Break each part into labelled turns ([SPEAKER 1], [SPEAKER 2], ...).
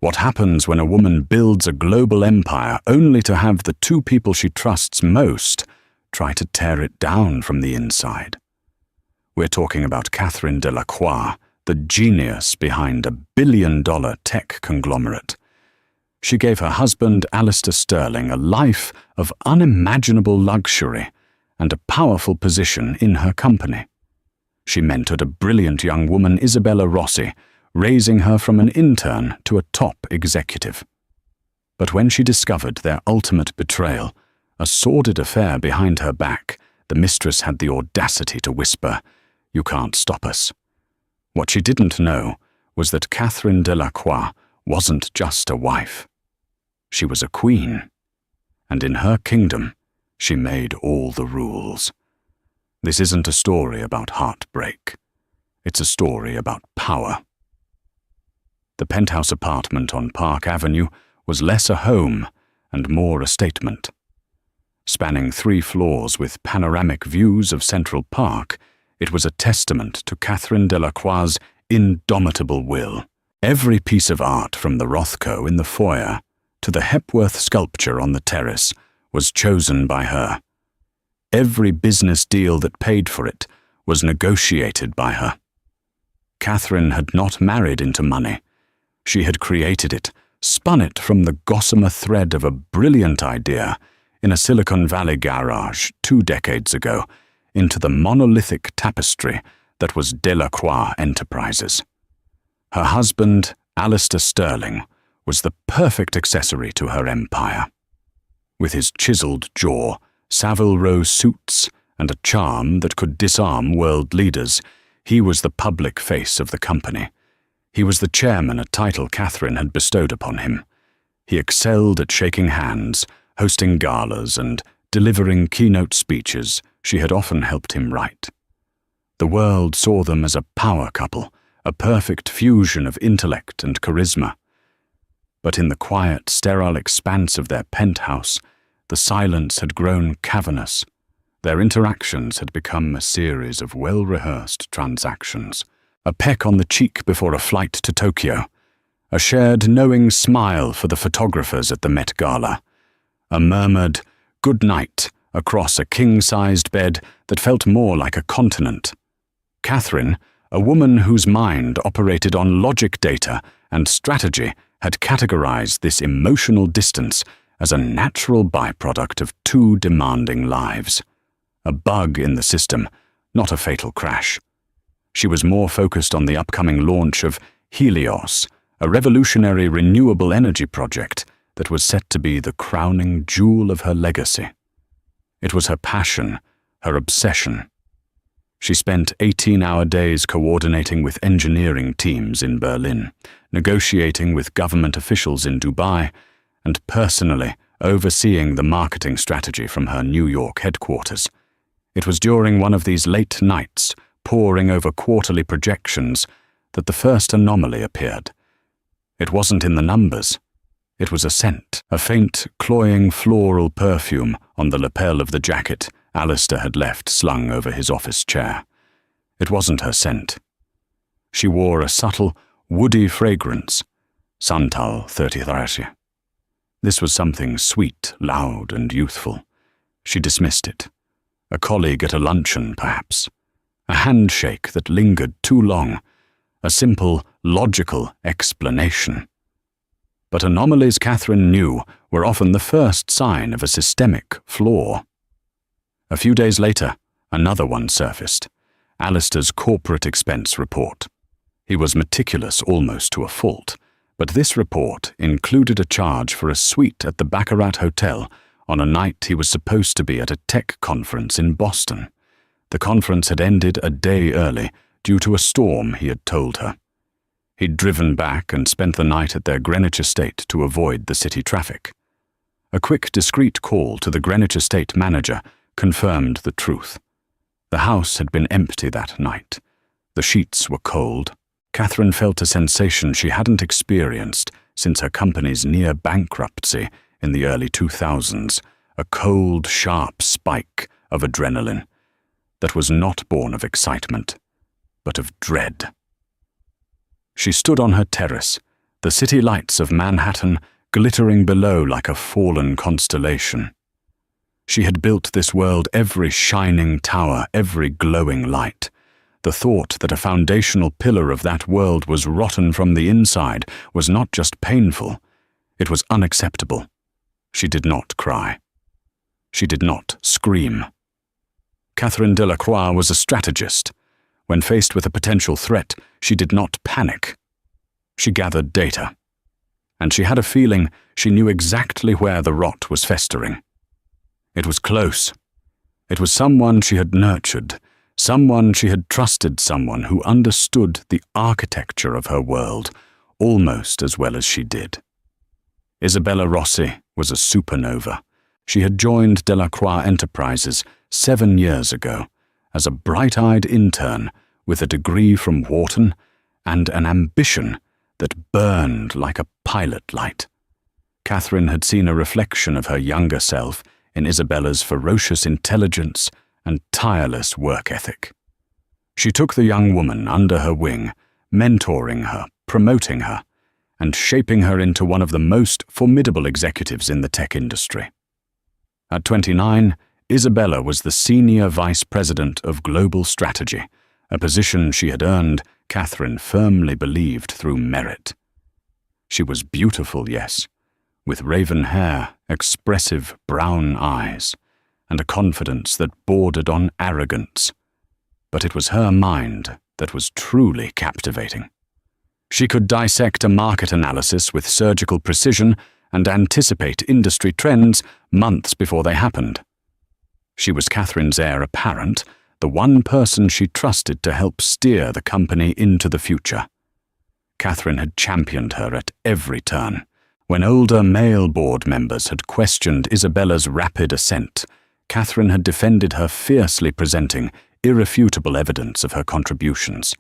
[SPEAKER 1] What happens when a woman builds a global empire only to have the two people she trusts most try to tear it down from the inside? We're talking about Catherine Delacroix, the genius behind a billion-dollar tech conglomerate. She gave her husband, Alistair Sterling, a life of unimaginable luxury and a powerful position in her company. She mentored a brilliant young woman, Isabella Rossi, raising her from an intern to a top executive. But when she discovered their ultimate betrayal, a sordid affair behind her back, the mistress had the audacity to whisper, "You can't stop us." What she didn't know was that Catherine Delacroix wasn't just a wife. She was a queen, and in her kingdom, she made all the rules. This isn't a story about heartbreak. It's a story about power. The penthouse apartment on Park Avenue was less a home and more a statement. Spanning 3 floors with panoramic views of Central Park, it was a testament to Catherine Delacroix's indomitable will. Every piece of art from the Rothko in the foyer to the Hepworth sculpture on the terrace was chosen by her. Every business deal that paid for it was negotiated by her. Catherine had not married into money. She had created it, spun it from the gossamer thread of a brilliant idea in a Silicon Valley garage 2 decades ago into the monolithic tapestry that was Delacroix Enterprises. Her husband, Alistair Sterling, was the perfect accessory to her empire. With his chiseled jaw, Savile Row suits, and a charm that could disarm world leaders, he was the public face of the company. He was the chairman, a title Catherine had bestowed upon him. He excelled at shaking hands, hosting galas, and delivering keynote speeches she had often helped him write. The world saw them as a power couple, a perfect fusion of intellect and charisma. But in the quiet, sterile expanse of their penthouse, the silence had grown cavernous. Their interactions had become a series of well-rehearsed transactions. A peck on the cheek before a flight to Tokyo, a shared knowing smile for the photographers at the Met Gala, a murmured "good night" across a king-sized bed that felt more like a continent. Catherine, a woman whose mind operated on logic data and strategy, had categorized this emotional distance as a natural byproduct of 2 demanding lives. A bug in the system, not a fatal crash. She was more focused on the upcoming launch of Helios, a revolutionary renewable energy project that was set to be the crowning jewel of her legacy. It was her passion, her obsession. She spent 18-hour days coordinating with engineering teams in Berlin, negotiating with government officials in Dubai, and personally overseeing the marketing strategy from her New York headquarters. It was during one of these late nights, poring over quarterly projections, that the first anomaly appeared. It wasn't in the numbers. It was a scent, a faint, cloying floral perfume on the lapel of the jacket Alistair had left slung over his office chair. It wasn't her scent. She wore a subtle, woody fragrance, Santal 33. This was something sweet, loud, and youthful. She dismissed it. A colleague at a luncheon, perhaps. A handshake that lingered too long. A simple, logical explanation. But anomalies, Catherine knew, were often the first sign of a systemic flaw. A few days later, another one surfaced. Alistair's corporate expense report. He was meticulous almost to a fault, but this report included a charge for a suite at the Baccarat Hotel on a night he was supposed to be at a tech conference in Boston. The conference had ended a day early due to a storm, he had told her. He'd driven back and spent the night at their Greenwich estate to avoid the city traffic. A quick, discreet call to the Greenwich estate manager confirmed the truth. The house had been empty that night. The sheets were cold. Catherine felt a sensation she hadn't experienced since her company's near bankruptcy in the early 2000s, a cold, sharp spike of adrenaline that was not born of excitement, but of dread. She stood on her terrace, the city lights of Manhattan glittering below like a fallen constellation. She had built this world, every shining tower, every glowing light. The thought that a foundational pillar of that world was rotten from the inside was not just painful, it was unacceptable. She did not cry. She did not scream. Catherine Delacroix was a strategist. When faced with a potential threat, she did not panic. She gathered data. And she had a feeling she knew exactly where the rot was festering. It was close. It was someone she had nurtured, someone she had trusted, someone who understood the architecture of her world almost as well as she did. Isabella Rossi was a supernova. She had joined Delacroix Enterprises 7 years ago as a bright-eyed intern with a degree from Wharton and an ambition that burned like a pilot light. Catherine had seen a reflection of her younger self in Isabella's ferocious intelligence and tireless work ethic. She took the young woman under her wing, mentoring her, promoting her, and shaping her into one of the most formidable executives in the tech industry. At 29, Isabella was the Senior Vice President of Global Strategy, a position she had earned, Catherine firmly believed, through merit. She was beautiful, yes, with raven hair, expressive brown eyes, and a confidence that bordered on arrogance. But it was her mind that was truly captivating. She could dissect a market analysis with surgical precision and anticipate industry trends months before they happened. She was Catherine's heir apparent, the one person she trusted to help steer the company into the future. Catherine had championed her at every turn. When older male board members had questioned Isabella's rapid ascent, Catherine had defended her fiercely, presenting irrefutable evidence of her contributions.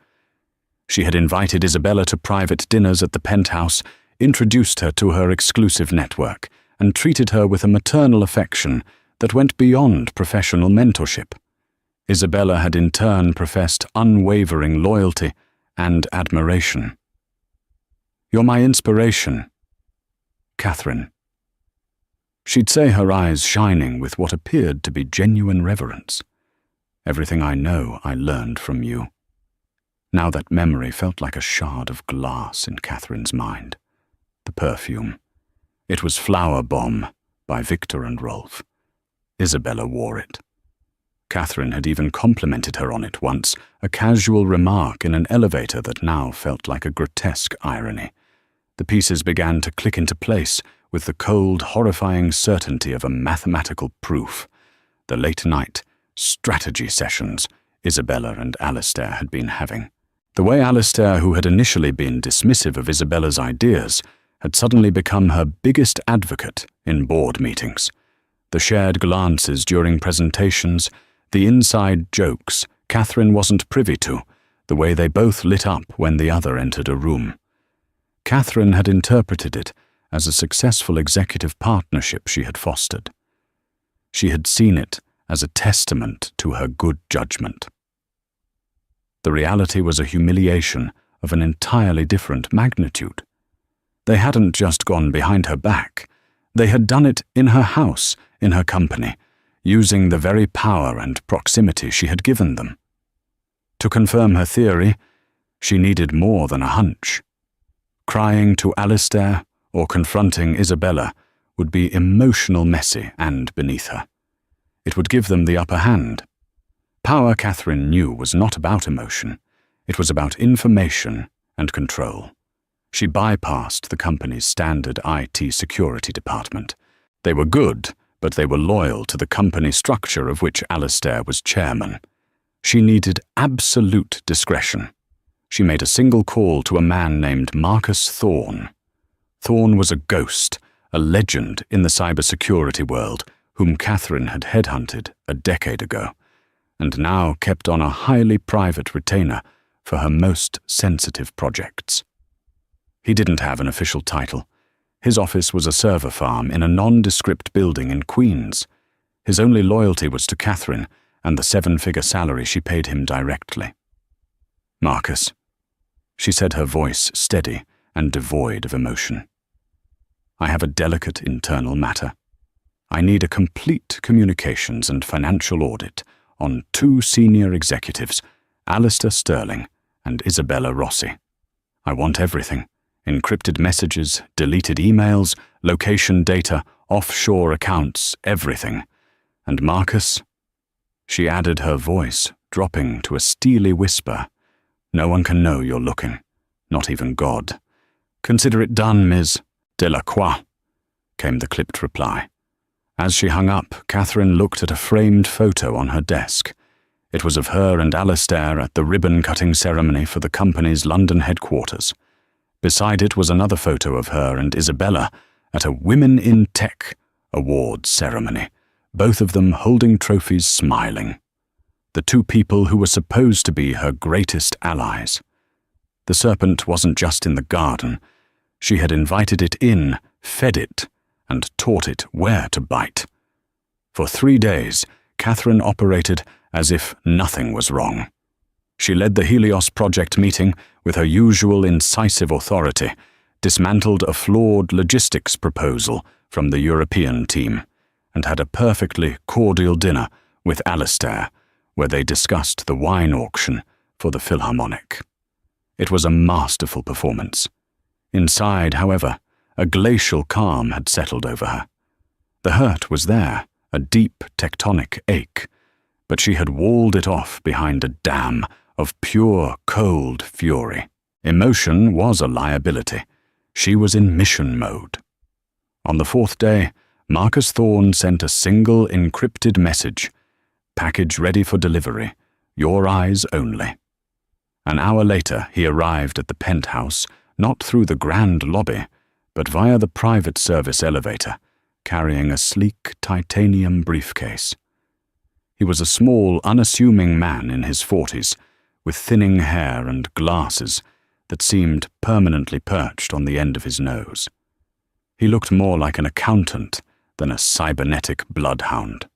[SPEAKER 1] She had invited Isabella to private dinners at the penthouse, introduced her to her exclusive network, and treated her with a maternal affection that went beyond professional mentorship. Isabella had in turn professed unwavering loyalty and admiration. "You're my inspiration, Catherine." She'd say, her eyes shining with what appeared to be genuine reverence. "Everything I know, I learned from you." Now that memory felt like a shard of glass in Catherine's mind. The perfume. It was Flower Bomb by Victor and Rolf. Isabella wore it. Catherine had even complimented her on it once, a casual remark in an elevator that now felt like a grotesque irony. The pieces began to click into place with the cold, horrifying certainty of a mathematical proof. The late-night strategy sessions Isabella and Alistair had been having. The way Alistair, who had initially been dismissive of Isabella's ideas, had suddenly become her biggest advocate in board meetings. The shared glances during presentations, the inside jokes Catherine wasn't privy to, the way they both lit up when the other entered a room. Catherine had interpreted it as a successful executive partnership she had fostered. She had seen it as a testament to her good judgment. The reality was a humiliation of an entirely different magnitude. They hadn't just gone behind her back. They had done it in her house, in her company, using the very power and proximity she had given them. To confirm her theory, she needed more than a hunch. Crying to Alistair or confronting Isabella would be emotional, messy, and beneath her. It would give them the upper hand. Power, Catherine knew, was not about emotion. It was about information and control. She bypassed the company's standard IT security department. They were good, but they were loyal to the company structure of which Alistair was chairman. She needed absolute discretion. She made a single call to a man named Marcus Thorne. Thorne was a ghost, a legend in the cybersecurity world, whom Catherine had headhunted a decade ago, and now kept on a highly private retainer for her most sensitive projects. He didn't have an official title. His office was a server farm in a nondescript building in Queens. His only loyalty was to Catherine and the 7-figure salary she paid him directly. "Marcus," she said, her voice steady and devoid of emotion. I have a delicate internal matter. I need a complete communications and financial audit on 2 senior executives, Alistair Sterling and Isabella Rossi. I want everything: encrypted messages, deleted emails, location data, offshore accounts, everything. And Marcus? She added, her voice dropping to a steely whisper. No one can know you're looking, not even God. Consider it done, Ms. Delacroix, came the clipped reply. As she hung up, Catherine looked at a framed photo on her desk. It was of her and Alistair at the ribbon-cutting ceremony for the company's London headquarters. Beside it was another photo of her and Isabella at a Women in Tech awards ceremony, both of them holding trophies, smiling. The 2 people who were supposed to be her greatest allies. The serpent wasn't just in the garden. She had invited it in, fed it, and taught it where to bite. For 3 days, Catherine operated as if nothing was wrong. She led the Helios project meeting with her usual incisive authority, dismantled a flawed logistics proposal from the European team, and had a perfectly cordial dinner with Alistair, where they discussed the wine auction for the Philharmonic. It was a masterful performance. Inside, however, a glacial calm had settled over her. The hurt was there, a deep tectonic ache, but she had walled it off behind a dam of pure, cold fury. Emotion was a liability. She was in mission mode. On the 4th day, Marcus Thorne sent a single encrypted message. Package ready for delivery. Your eyes only. An hour later, he arrived at the penthouse, not through the grand lobby, but via the private service elevator, carrying a sleek titanium briefcase. He was a small, unassuming man in his 40s, with thinning hair and glasses that seemed permanently perched on the end of his nose. He looked more like an accountant than a cybernetic bloodhound.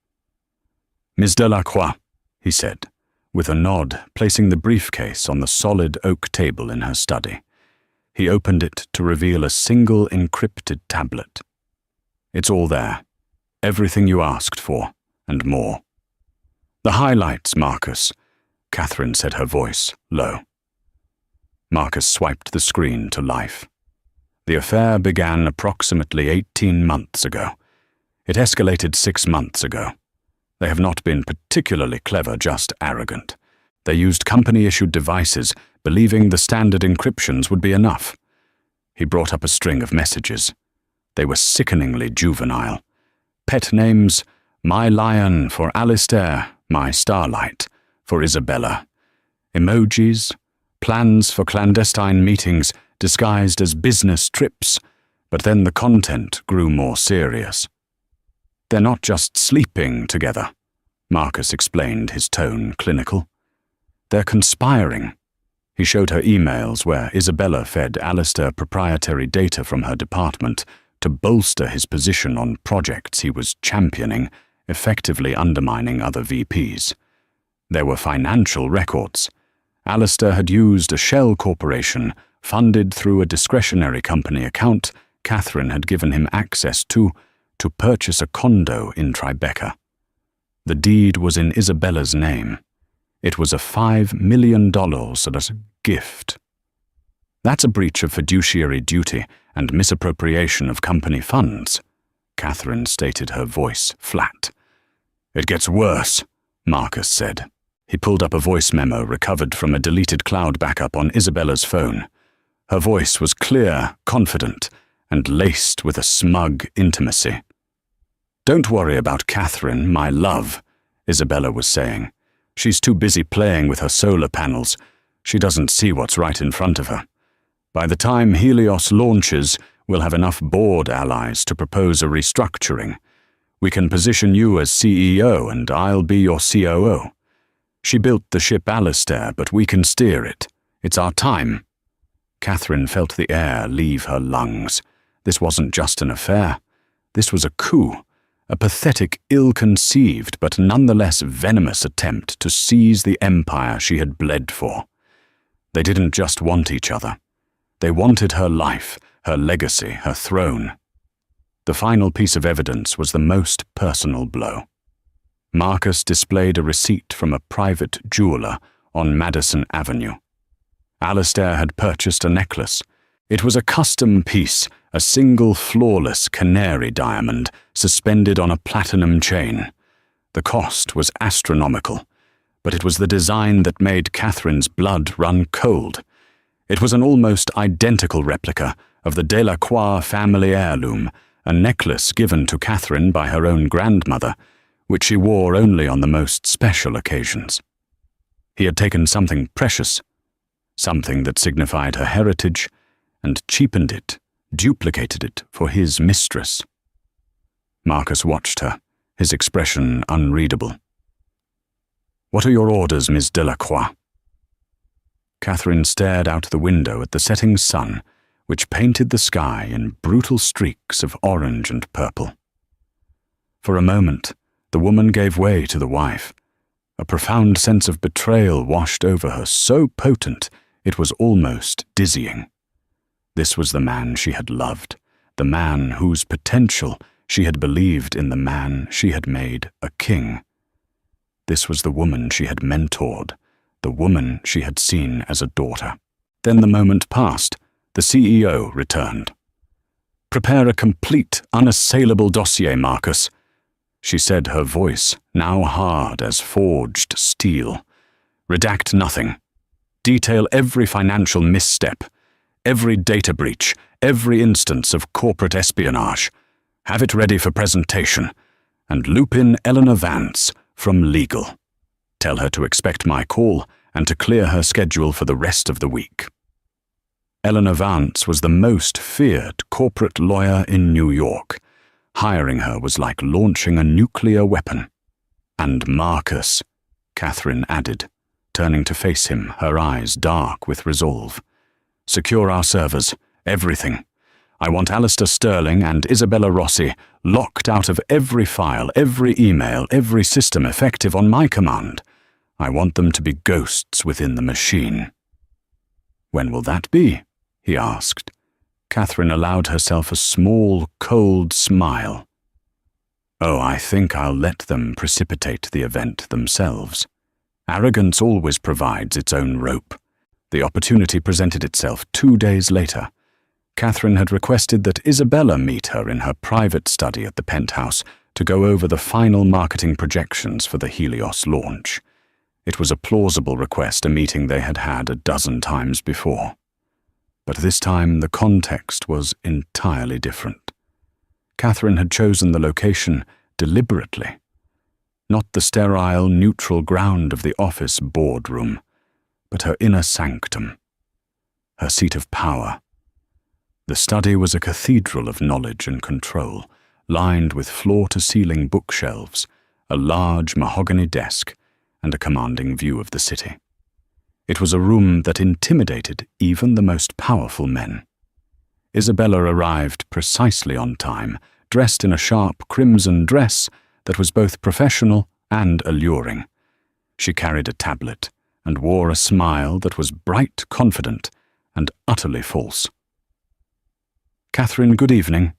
[SPEAKER 1] Ms. Delacroix, he said, with a nod, placing the briefcase on the solid oak table in her study. He opened it to reveal a single encrypted tablet. It's all there. Everything you asked for, and more. The highlights, Marcus, Catherine said, her voice low. Marcus swiped the screen to life. The affair began approximately 18 months ago. It escalated 6 months ago. They have not been particularly clever, just arrogant. They used company-issued devices, believing the standard encryptions would be enough. He brought up a string of messages. They were sickeningly juvenile. Pet names: My Lion for Alistair, My Starlight for Isabella. Emojis, plans for clandestine meetings disguised as business trips, but then the content grew more serious. They're not just sleeping together, Marcus explained, his tone clinical. They're conspiring. He showed her emails where Isabella fed Alistair proprietary data from her department to bolster his position on projects he was championing, effectively undermining other VPs. There were financial records. Alistair had used a shell corporation funded through a discretionary company account Catherine had given him access to purchase a condo in Tribeca. The deed was in Isabella's name. It was a $5 million gift. That's a breach of fiduciary duty and misappropriation of company funds, Catherine stated, her voice flat. It gets worse, Marcus said. He pulled up a voice memo recovered from a deleted cloud backup on Isabella's phone. Her voice was clear, confident, and laced with a smug intimacy. Don't worry about Catherine, my love, Isabella was saying. She's too busy playing with her solar panels. She doesn't see what's right in front of her. By the time Helios launches, we'll have enough board allies to propose a restructuring. We can position you as CEO and I'll be your COO. She built the ship Alistair, but we can steer it. It's our time. Catherine felt the air leave her lungs. This wasn't just an affair. This was a coup. A pathetic, ill-conceived, but nonetheless venomous attempt to seize the empire she had bled for. They didn't just want each other. They wanted her life, her legacy, her throne. The final piece of evidence was the most personal blow. Marcus displayed a receipt from a private jeweler on Madison Avenue. Alistair had purchased a necklace. It was a custom piece, a single flawless canary diamond suspended on a platinum chain. The cost was astronomical, but it was the design that made Catherine's blood run cold. It was an almost identical replica of the Delacroix family heirloom, a necklace given to Catherine by her own grandmother, which she wore only on the most special occasions. He had taken something precious, something that signified her heritage, and cheapened it, duplicated it for his mistress. Marcus watched her, his expression unreadable. "What are your orders, Miss Delacroix?" Catherine stared out the window at the setting sun, which painted the sky in brutal streaks of orange and purple. For a moment, the woman gave way to the wife. A profound sense of betrayal washed over her, so potent it was almost dizzying. This was the man she had loved, the man whose potential she had believed in, the man she had made a king. This was the woman she had mentored, the woman she had seen as a daughter. Then the moment passed. The CEO returned. "Prepare a complete, unassailable dossier, Marcus," she said, her voice now hard as forged steel. "Redact nothing. Detail every financial misstep, every data breach, every instance of corporate espionage. Have it ready for presentation, and loop in Eleanor Vance from legal. Tell her to expect my call and to clear her schedule for the rest of the week." Eleanor Vance was the most feared corporate lawyer in New York. Hiring her was like launching a nuclear weapon. "And Marcus," Catherine added, turning to face him, her eyes dark with resolve. "Secure our servers, everything. I want Alistair Sterling and Isabella Rossi locked out of every file, every email, every system effective on my command. I want them to be ghosts within the machine." "When will that be?" he asked. Catherine allowed herself a small, cold smile. "Oh, I think I'll let them precipitate the event themselves. Arrogance always provides its own rope." The opportunity presented itself 2 days later. Catherine had requested that Isabella meet her in her private study at the penthouse to go over the final marketing projections for the Helios launch. It was a plausible request, a meeting they had had a dozen times before. But this time the context was entirely different. Catherine had chosen the location deliberately. Not the sterile, neutral ground of the office boardroom, but her inner sanctum, her seat of power. The study was a cathedral of knowledge and control, lined with floor-to-ceiling bookshelves, a large mahogany desk, and a commanding view of the city. It was a room that intimidated even the most powerful men. Isabella arrived precisely on time, dressed in a sharp crimson dress that was both professional and alluring. She carried a tablet and wore a smile that was bright, confident, and utterly false. "Catherine, good evening,"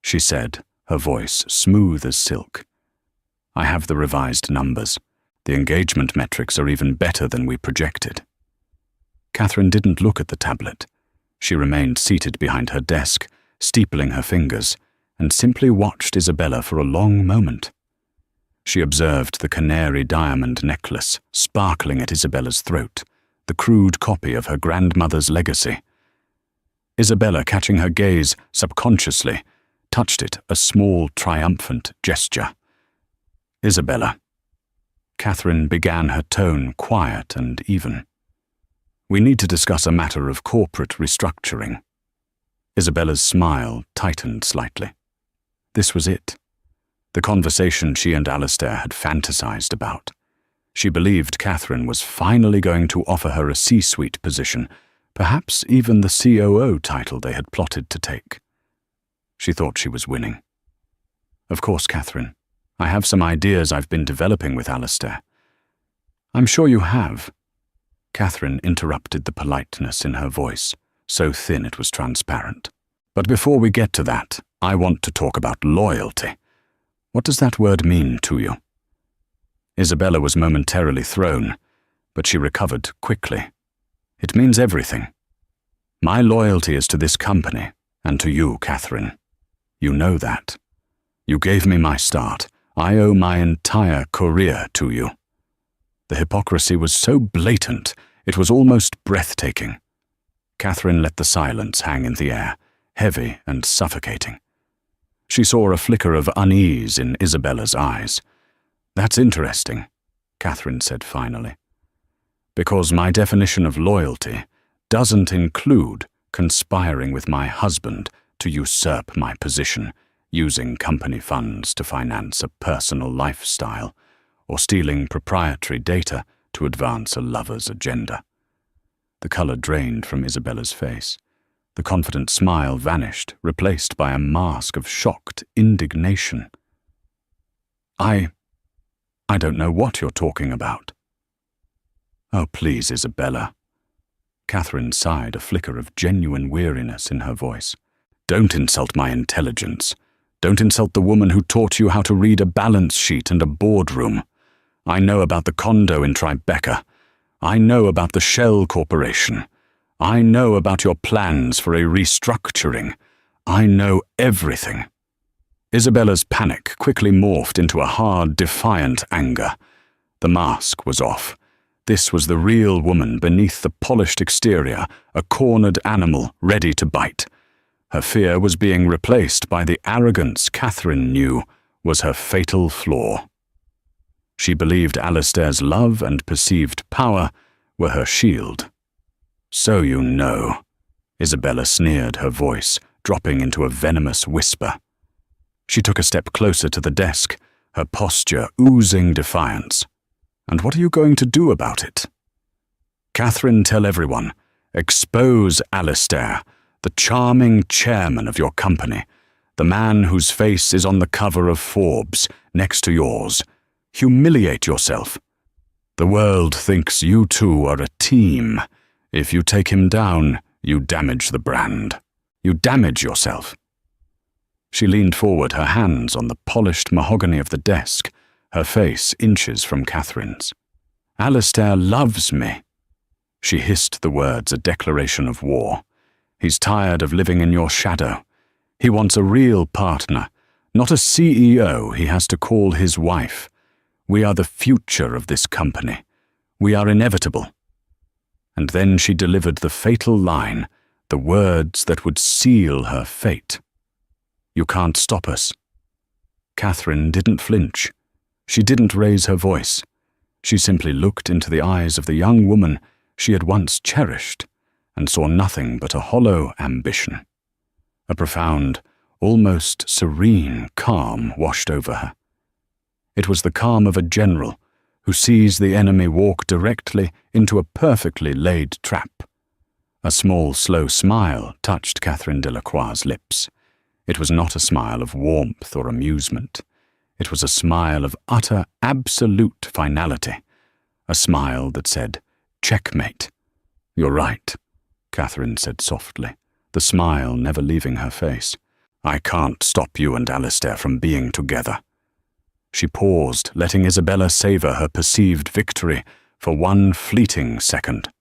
[SPEAKER 1] she said, her voice smooth as silk. "I have the revised numbers. The engagement metrics are even better than we projected." Catherine didn't look at the tablet. She remained seated behind her desk, steepling her fingers, and simply watched Isabella for a long moment. She observed the canary diamond necklace sparkling at Isabella's throat, the crude copy of her grandmother's legacy. Isabella, catching her gaze subconsciously, touched it, a small, triumphant gesture. "Isabella." Catherine began, her tone quiet and even. "We need to discuss a matter of corporate restructuring." Isabella's smile tightened slightly. This was it. The conversation she and Alistair had fantasized about. She believed Catherine was finally going to offer her a C-suite position, perhaps even the COO title they had plotted to take. She thought she was winning. "Of course, Catherine. I have some ideas I've been developing with Alistair." "I'm sure you have." Catherine interrupted the politeness in her voice. so thin it was transparent. But before we get to that, I want to talk about loyalty. What does that word mean to you? Isabella was momentarily thrown, but she recovered quickly. It means everything. My loyalty is to this company, and to you, Catherine. You know that. You gave me my start. I owe my entire career to you. The hypocrisy was so blatant, it was almost breathtaking. Catherine let the silence hang in the air, heavy and suffocating. She saw a flicker of unease in Isabella's eyes. "That's interesting," Catherine said finally. "Because my definition of loyalty doesn't include conspiring with my husband to usurp my position, using company funds to finance a personal lifestyle, or stealing proprietary data to advance a lover's agenda." The color drained from Isabella's face. The confident smile vanished, replaced by a mask of shocked indignation. I don't know what you're talking about." "Oh, please, Isabella." Catherine sighed, a flicker of genuine weariness in her voice. "Don't insult my intelligence. Don't insult the woman who taught you how to read a balance sheet and a boardroom. I know about the condo in Tribeca. I know about the Shell Corporation. I know about your plans for a restructuring. I know everything." Isabella's panic quickly morphed into a hard, defiant anger. The mask was off. This was the real woman beneath the polished exterior, a cornered animal ready to bite. Her fear was being replaced by the arrogance Catherine knew was her fatal flaw. She believed Alistair's love and perceived power were her shield. "So you know," Isabella sneered, her voice dropping into a venomous whisper. She took a step closer to the desk, her posture oozing defiance. "And what are you going to do about it?" "Catherine, tell everyone. Expose Alistair, the charming chairman of your company, the man whose face is on the cover of Forbes, next to yours. Humiliate yourself. The world thinks you two are a team. If you take him down, you damage the brand. You damage yourself." She leaned forward, her hands on the polished mahogany of the desk, her face inches from Catherine's. "Alistair loves me." She hissed the words, a declaration of war. "He's tired of living in your shadow. He wants a real partner, not a CEO he has to call his wife. We are the future of this company. We are inevitable." And then she delivered the fatal line, the words that would seal her fate. "You can't stop us." Catherine didn't flinch. She didn't raise her voice. She simply looked into the eyes of the young woman she had once cherished and saw nothing but a hollow ambition. A profound, almost serene calm washed over her. It was the calm of a general who sees the enemy walk directly into a perfectly laid trap. A small, slow smile touched Catherine Delacroix's lips. It was not a smile of warmth or amusement. It was a smile of utter, absolute finality. A smile that said, "Checkmate." "You're right," Catherine said softly, the smile never leaving her face. "I can't stop you and Alistair from being together." She paused, letting Isabella savor her perceived victory for one fleeting second.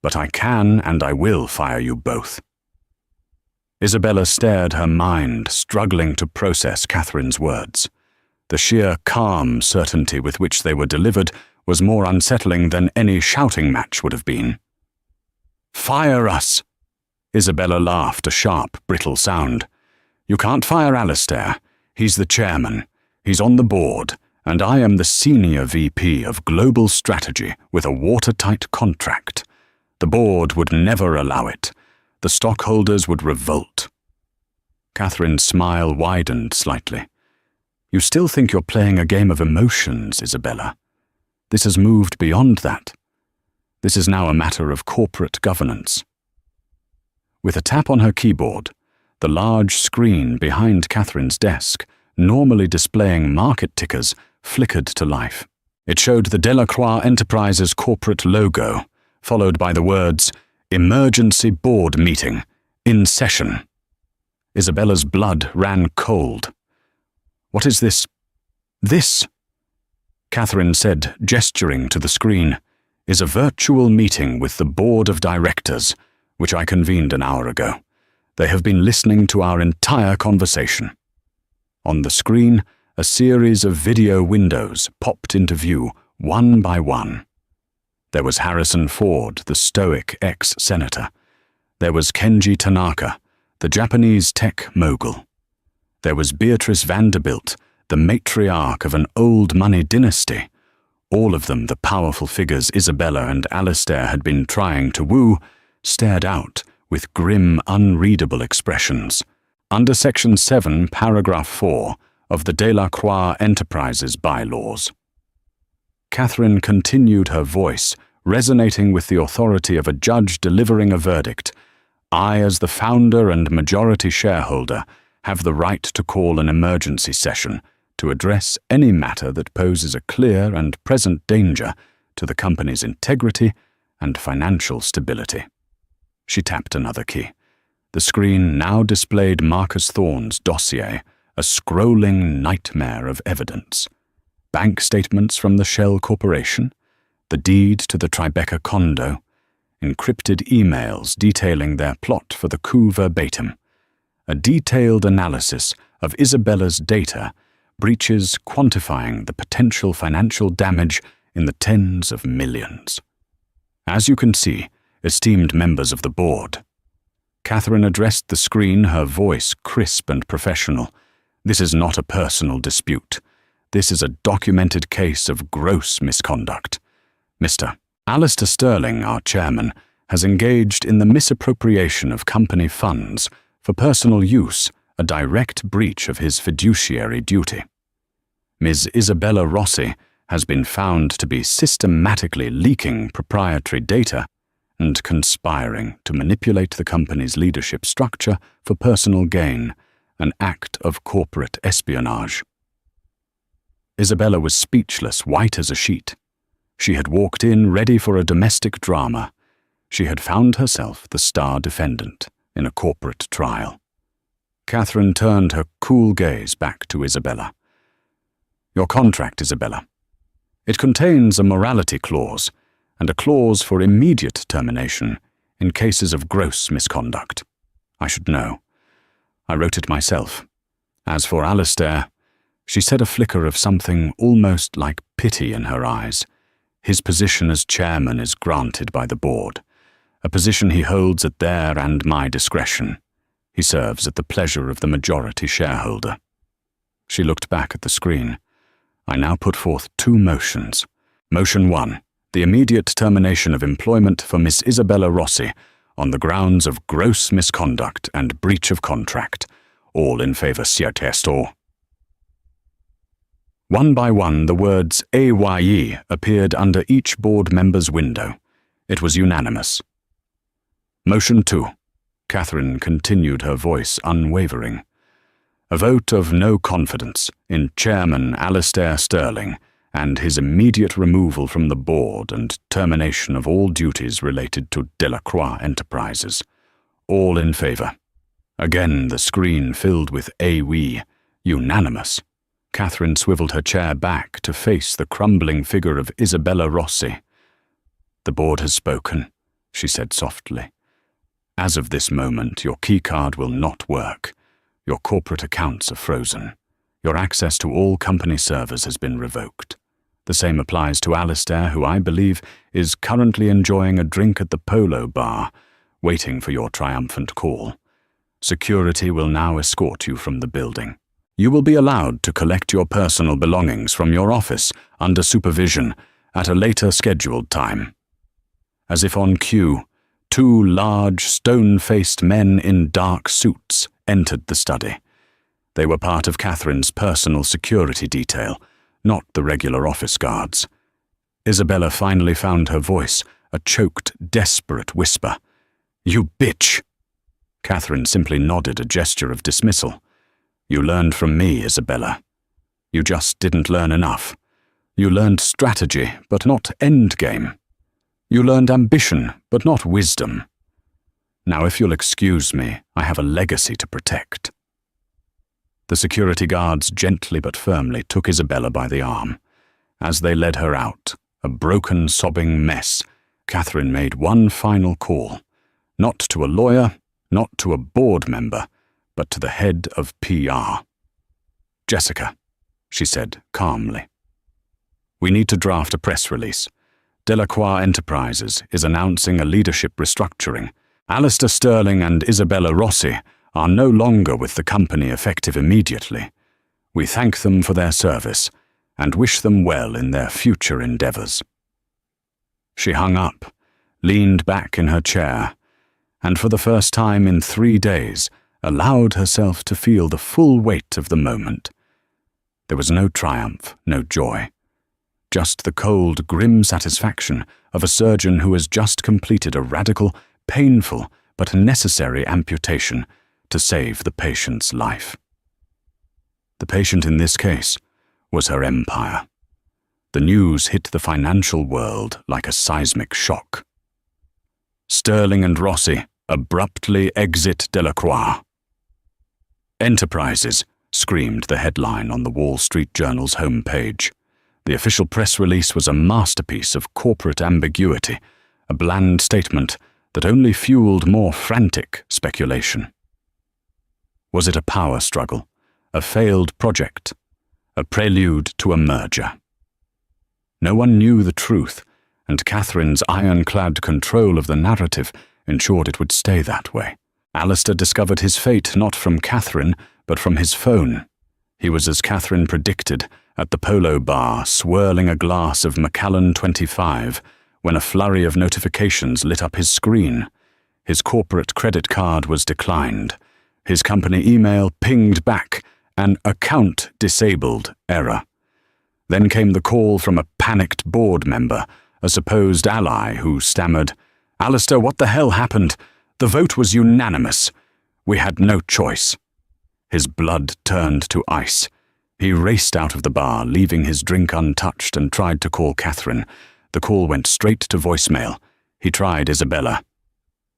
[SPEAKER 1] "But I can and I will fire you both." Isabella stared, her mind struggling to process Catherine's words. The sheer calm certainty with which they were delivered was more unsettling than any shouting match would have been. "Fire us!" Isabella laughed, a sharp, brittle sound. "You can't fire Alistair. He's the chairman. He's on the board, and I am the senior VP of Global Strategy with a watertight contract. The board would never allow it. The stockholders would revolt." Catherine's smile widened slightly. "You still think you're playing a game of emotions, Isabella. This has moved beyond that. This is now a matter of corporate governance." With a tap on her keyboard, the large screen behind Catherine's desk, normally displaying market tickers, flickered to life. It showed the Delacroix Enterprises corporate logo, followed by the words, Emergency board meeting. In session. Isabella's blood ran cold. What is this? This, Catherine said, gesturing to the screen, is a virtual meeting with the board of directors, which I convened an hour ago. They have been listening to our entire conversation. On the screen, a series of video windows popped into view, one by one. There was Harrison Ford, the stoic ex-senator. There was Kenji Tanaka, the Japanese tech mogul. There was Beatrice Vanderbilt, the matriarch of an old money dynasty. All of them the powerful figures Isabella and Alistair had been trying to woo, stared out with grim, unreadable expressions. Under Section 7, Paragraph 4 of the Delacroix Enterprises bylaws. Catherine continued, her voice resonating with the authority of a judge delivering a verdict. I, as the founder and majority shareholder, have the right to call an emergency session to address any matter that poses a clear and present danger to the company's integrity and financial stability. She tapped another key. The screen now displayed Marcus Thorne's dossier, a scrolling nightmare of evidence. Bank statements from the Shell Corporation, the deed to the Tribeca condo, encrypted emails detailing their plot for the coup verbatim, a detailed analysis of Isabella's data, breaches quantifying the potential financial damage in the tens of millions. As you can see, esteemed members of the board, Catherine addressed the screen, her voice crisp and professional. This is not a personal dispute. This is a documented case of gross misconduct. Mr. Alistair Sterling, our chairman, has engaged in the misappropriation of company funds for personal use, a direct breach of his fiduciary duty. Ms. Isabella Rossi has been found to be systematically leaking proprietary data and conspiring to manipulate the company's leadership structure for personal gain, an act of corporate espionage. Isabella was speechless, white as a sheet. She had walked in ready for a domestic drama. She had found herself the star defendant in a corporate trial. Catherine turned her cool gaze back to Isabella. Your contract, Isabella. It contains a morality clause and a clause for immediate termination in cases of gross misconduct. I should know. I wrote it myself. As for Alistair, she said, a flicker of something almost like pity in her eyes. His position as chairman is granted by the board, a position he holds at their and my discretion. He serves at the pleasure of the majority shareholder. She looked back at the screen. I now put forth two motions. Motion 1, the immediate termination of employment for Miss Isabella Rossi on the grounds of gross misconduct and breach of contract. All in favor, siete. One by one, the words AYE appeared under each board member's window. It was unanimous. Motion 2. Catherine continued, her voice unwavering. A vote of no confidence in Chairman Alistair Sterling and his immediate removal from the board and termination of all duties related to Delacroix Enterprises. All in favor. Again the screen filled with AWE, unanimous. Catherine swiveled her chair back to face the crumbling figure of Isabella Rossi. The board has spoken, she said softly. As of this moment, your keycard will not work. Your corporate accounts are frozen. Your access to all company servers has been revoked. The same applies to Alistair, who I believe is currently enjoying a drink at the Polo Bar, waiting for your triumphant call. Security will now escort you from the building. You will be allowed to collect your personal belongings from your office under supervision at a later scheduled time. As if on cue, two large, stone-faced men in dark suits entered the study. They were part of Catherine's personal security detail, not the regular office guards. Isabella finally found her voice, a choked, desperate whisper. You bitch! Catherine simply nodded, a gesture of dismissal. You learned from me, Isabella. You just didn't learn enough. You learned strategy, but not endgame. You learned ambition, but not wisdom. Now, if you'll excuse me, I have a legacy to protect." The security guards gently but firmly took Isabella by the arm. As they led her out, a broken, sobbing mess, Catherine made one final call, not to a lawyer, not to a board member, but to the head of PR. "Jessica," she said calmly, "we need to draft a press release. Delacroix Enterprises is announcing a leadership restructuring. Alistair Sterling and Isabella Rossi are no longer with the company effective immediately. We thank them for their service and wish them well in their future endeavors." She hung up, leaned back in her chair, and for the first time in 3 days allowed herself to feel the full weight of the moment. There was no triumph, no joy, just the cold, grim satisfaction of a surgeon who has just completed a radical, painful, but necessary amputation to save the patient's life. The patient in this case was her empire. The news hit the financial world like a seismic shock. "Sterling and Rossi abruptly exit Delacroix." "Enterprises," screamed the headline on the Wall Street Journal's homepage. The official press release was a masterpiece of corporate ambiguity, a bland statement that only fueled more frantic speculation. Was it a power struggle, a failed project, a prelude to a merger? No one knew the truth, and Catherine's ironclad control of the narrative ensured it would stay that way. Alistair discovered his fate not from Catherine, but from his phone. He was as Catherine predicted, at the polo bar, swirling a glass of Macallan 25, when a flurry of notifications lit up his screen. His corporate credit card was declined. His company email pinged back, an "account disabled" error. Then came the call from a panicked board member, a supposed ally who stammered, "Alistair, what the hell happened? The vote was unanimous. We had no choice." His blood turned to ice. He raced out of the bar, leaving his drink untouched, and tried to call Catherine. The call went straight to voicemail. He tried Isabella.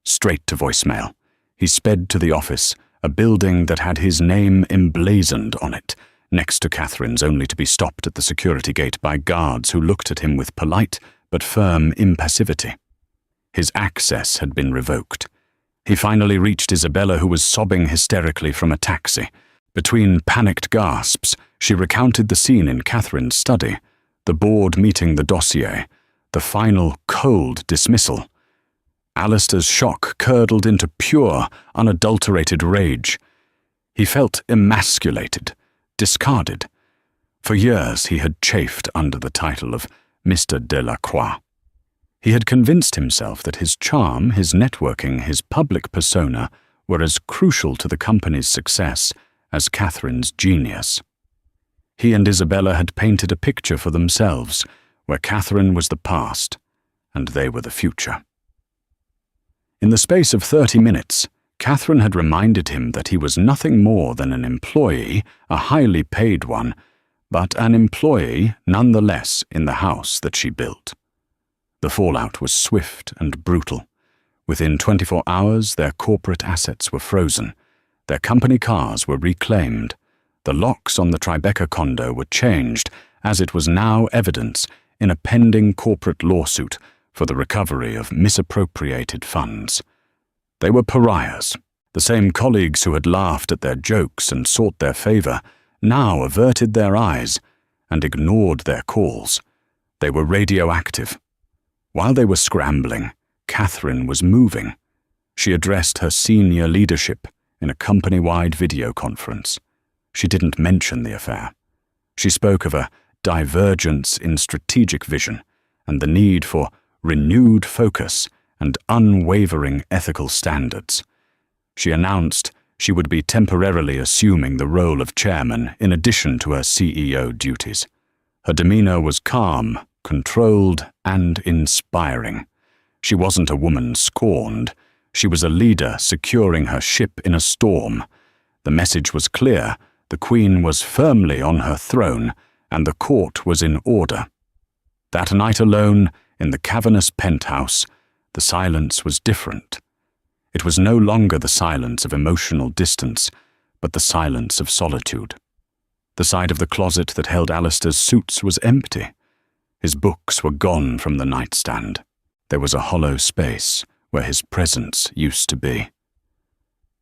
[SPEAKER 1] Straight to voicemail. He sped to the office, a building that had his name emblazoned on it, next to Catherine's, only to be stopped at the security gate by guards who looked at him with polite but firm impassivity. His access had been revoked. He finally reached Isabella, who was sobbing hysterically from a taxi. Between panicked gasps, she recounted the scene in Catherine's study, the board meeting the dossier, the final cold dismissal. Alistair's shock curdled into pure, unadulterated rage. He felt emasculated, discarded. For years he had chafed under the title of Mr. Delacroix. He had convinced himself that his charm, his networking, his public persona were as crucial to the company's success as Catherine's genius. He and Isabella had painted a picture for themselves, where Catherine was the past, and they were the future. In the space of 30 minutes, Catherine had reminded him that he was nothing more than an employee, a highly paid one, but an employee nonetheless in the house that she built. The fallout was swift and brutal. Within 24 hours, their corporate assets were frozen. Their company cars were reclaimed. The locks on the Tribeca condo were changed, as it was now evidence in a pending corporate lawsuit for the recovery of misappropriated funds. They were pariahs. The same colleagues who had laughed at their jokes and sought their favor now averted their eyes and ignored their calls. They were radioactive. While they were scrambling, Catherine was moving. She addressed her senior leadership in a company-wide video conference. She didn't mention the affair. She spoke of a divergence in strategic vision and the need for renewed focus and unwavering ethical standards. She announced she would be temporarily assuming the role of chairman in addition to her CEO duties. Her demeanor was calm, controlled, and inspiring. She wasn't a woman scorned. She was a leader securing her ship in a storm. The message was clear. The Queen was firmly on her throne, and the court was in order. That night alone, in the cavernous penthouse, the silence was different. It was no longer the silence of emotional distance, but the silence of solitude. The side of the closet that held Alistair's suits was empty. His books were gone from the nightstand. There was a hollow space where his presence used to be.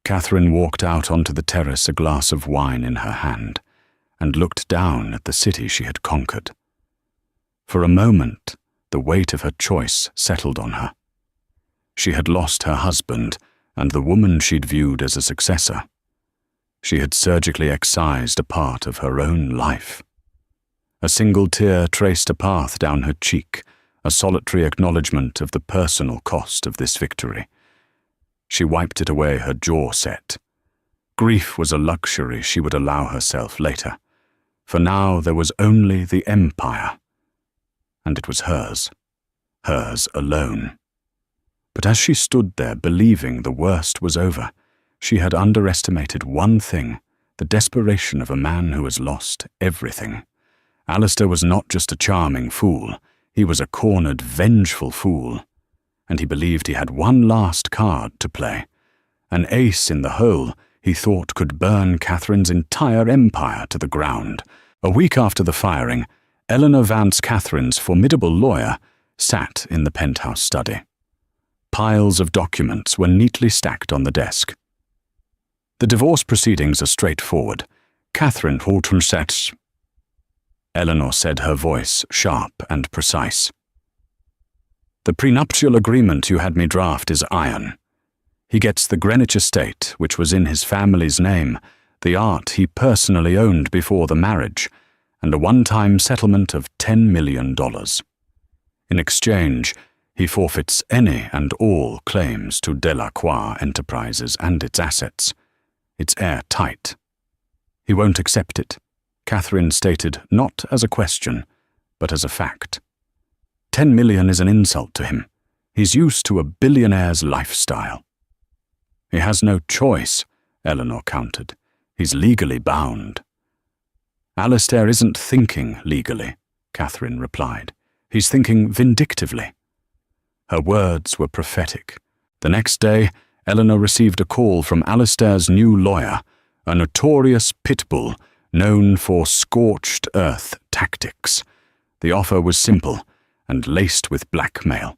[SPEAKER 1] Catherine walked out onto the terrace, a glass of wine in her hand, and looked down at the city she had conquered. For a moment, the weight of her choice settled on her. She had lost her husband and the woman she'd viewed as a successor. She had surgically excised a part of her own life. A single tear traced a path down her cheek, a solitary acknowledgement of the personal cost of this victory. She wiped it away, her jaw set. Grief was a luxury she would allow herself later, for now there was only the empire, and it was hers alone. But as she stood there believing the worst was over, she had underestimated one thing, the desperation of a man who has lost everything. Alistair was not just a charming fool, he was a cornered, vengeful fool. And he believed he had one last card to play. An ace in the hole he thought could burn Catherine's entire empire to the ground. A week after the firing, Eleanor Vance, Catherine's formidable lawyer, sat in the penthouse study. Piles of documents were neatly stacked on the desk. The divorce proceedings are straightforward. Catherine Holton sets. Eleanor said, her voice sharp and precise. The prenuptial agreement you had me draft is iron. He gets the Greenwich estate, which was in his family's name, the art he personally owned before the marriage, and a one-time settlement of $10 million. In exchange, he forfeits any and all claims to Delacroix Enterprises and its assets. It's airtight. He won't accept it, Catherine stated, not as a question, but as a fact. 10 million is an insult to him. He's used to a billionaire's lifestyle. He has no choice, Eleanor countered. He's legally bound. Alistair isn't thinking legally, Catherine replied. He's thinking vindictively. Her words were prophetic. The next day, Eleanor received a call from Alistair's new lawyer, a notorious pit bull known for scorched earth tactics. The offer was simple and laced with blackmail.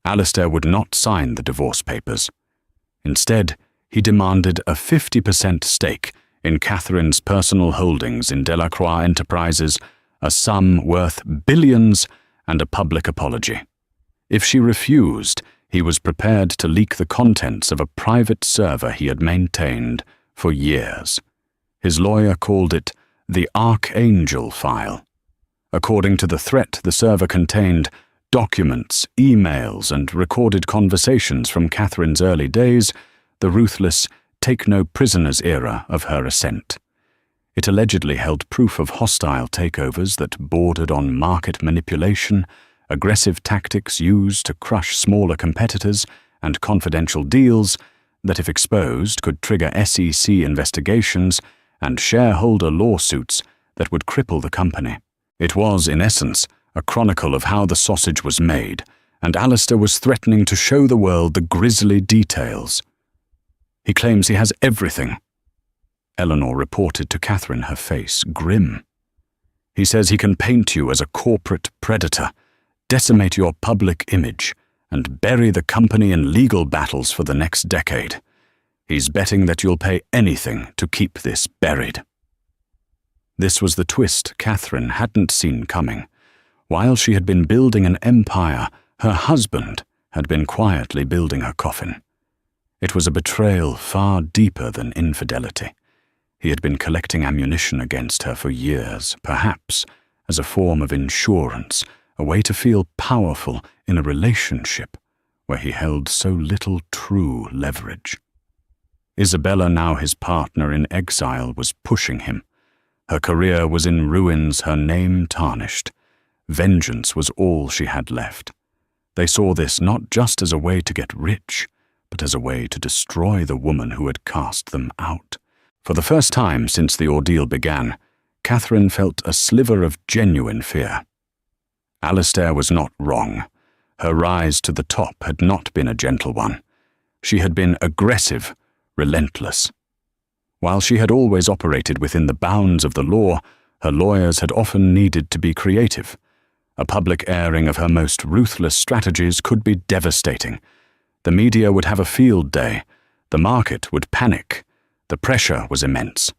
[SPEAKER 1] Alistair would not sign the divorce papers. Instead, he demanded a 50% stake in Catherine's personal holdings in Delacroix Enterprises, a sum worth billions, and a public apology. If she refused, he was prepared to leak the contents of a private server he had maintained for years. His lawyer called it the Archangel file. According to the threat, the server contained documents, emails, and recorded conversations from Catherine's early days, the ruthless take-no-prisoners era of her ascent. It allegedly held proof of hostile takeovers that bordered on market manipulation, aggressive tactics used to crush smaller competitors, and confidential deals that, if exposed, could trigger SEC investigations and shareholder lawsuits that would cripple the company. It was, in essence, a chronicle of how the sausage was made, and Alistair was threatening to show the world the grisly details. He claims he has everything. Eleanor reported to Catherine, her face grim. He says he can paint you as a corporate predator, decimate your public image, and bury the company in legal battles for the next decade. He's betting that you'll pay anything to keep this buried. This was the twist Catherine hadn't seen coming. While she had been building an empire, her husband had been quietly building her coffin. It was a betrayal far deeper than infidelity. He had been collecting ammunition against her for years, perhaps as a form of insurance, a way to feel powerful in a relationship where he held so little true leverage. Isabella, now his partner in exile, was pushing him. Her career was in ruins, her name tarnished. Vengeance was all she had left. They saw this not just as a way to get rich, but as a way to destroy the woman who had cast them out. For the first time since the ordeal began, Catherine felt a sliver of genuine fear. Alistair was not wrong. Her rise to the top had not been a gentle one. She had been aggressive, relentless. While she had always operated within the bounds of the law, her lawyers had often needed to be creative. A public airing of her most ruthless strategies could be devastating. The media would have a field day. The market would panic. The pressure was immense.